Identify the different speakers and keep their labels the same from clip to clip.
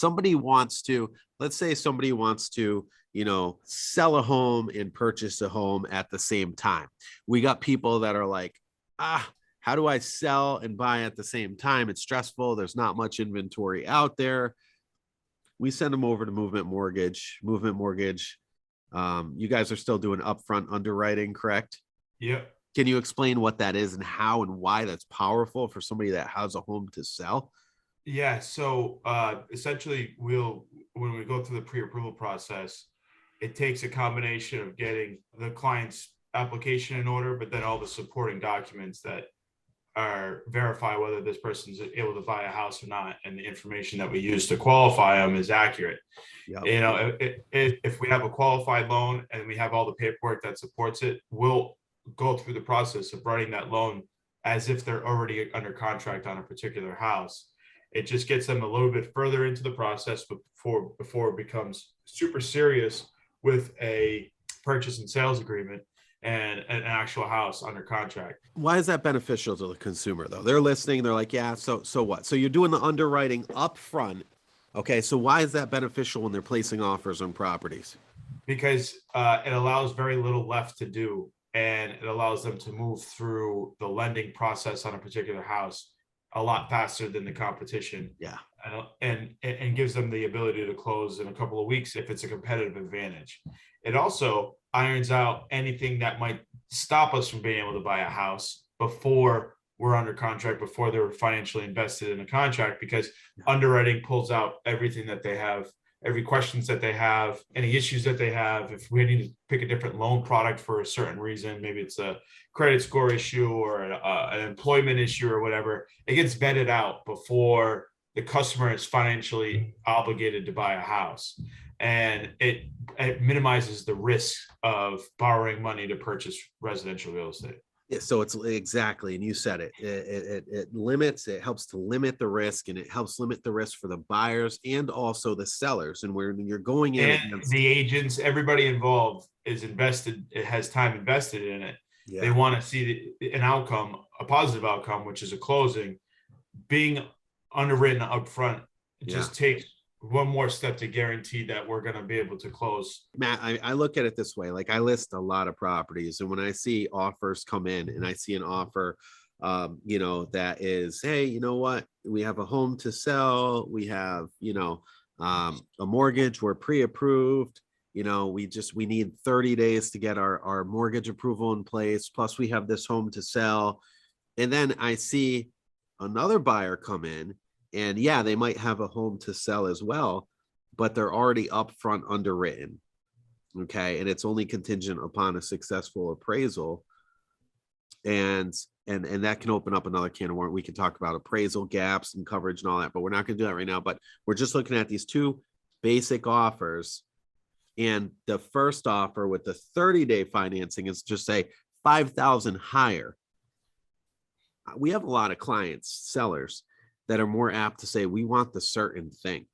Speaker 1: somebody wants to, let's say somebody wants to, sell a home and purchase a home at the same time. We got people that are like, how do I sell and buy at the same time? It's stressful. There's not much inventory out there. We send them over to Movement Mortgage. You guys are still doing upfront underwriting, correct?
Speaker 2: Yep.
Speaker 1: Can you explain what that is and how and why that's powerful for somebody that has a home to sell?
Speaker 2: Yeah. So essentially, when we go through the pre-approval process, it takes a combination of getting the client's application in order, but then all the supporting documents that verify whether this person's able to buy a house or not, and the information that we use to qualify them is accurate. Yep. If we have a qualified loan and we have all the paperwork that supports it, we'll go through the process of writing that loan as if they're already under contract on a particular house. It just gets them a little bit further into the process before it becomes super serious with a purchase and sales agreement and an actual house under contract.
Speaker 1: Why is that beneficial to the consumer, though? They're listening. They're like, yeah, so what? So you're doing the underwriting up front. Okay, so why is that beneficial when they're placing offers on properties?
Speaker 2: Because it allows very little left to do, and it allows them to move through the lending process on a particular house a lot faster than the competition.
Speaker 1: Yeah.
Speaker 2: And gives them the ability to close in a couple of weeks if it's a competitive advantage. It also irons out anything that might stop us from being able to buy a house before we're under contract, before they're financially invested in a contract, because underwriting pulls out everything that they have, every questions that they have, any issues that they have. If we need to pick a different loan product for a certain reason, maybe it's a credit score issue or an employment issue or whatever, it gets vetted out before the customer is financially obligated to buy a house. And it minimizes the risk of borrowing money to purchase residential real estate.
Speaker 1: Yeah, so it's exactly, and you said it. It helps to limit the risk, and it helps limit the risk for the buyers and also the sellers. And when you're going in,
Speaker 2: and the agents, everybody involved is invested. It has time invested in it. Yeah. They want to see an outcome, a positive outcome, which is a closing. Being underwritten up front, it just takes one more step to guarantee that we're going to be able to close.
Speaker 1: Matt, I look at it this way. Like, I list a lot of properties, and when I see offers come in and I see an offer, that is, hey, you know what? We have a home to sell. We have, a mortgage. We're pre-approved. We need 30 days to get our mortgage approval in place. Plus we have this home to sell. And then I see another buyer come in, and they might have a home to sell as well, but they're already upfront underwritten. Okay. And it's only contingent upon a successful appraisal. And that can open up another can of worms. We can talk about appraisal gaps and coverage and all that, but we're not going to do that right now. But we're just looking at these two basic offers. And the first offer with the 30-day financing is just say $5,000 higher. We have a lot of clients, sellers, that are more apt to say, we want the certain thing,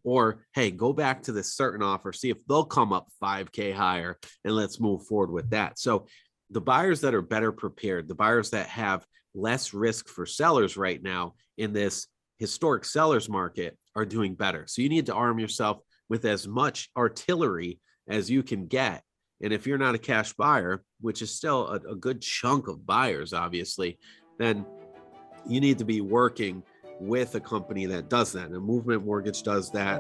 Speaker 1: or, hey, go back to this certain offer, see if they'll come up $5,000 higher, and let's move forward with that. So the buyers that are better prepared, the buyers that have less risk for sellers right now in this historic sellers market are doing better. So you need to arm yourself with as much artillery as you can get. And if you're not a cash buyer, which is still a good chunk of buyers, obviously, then you need to be working with a company that does that. And Movement Mortgage does that.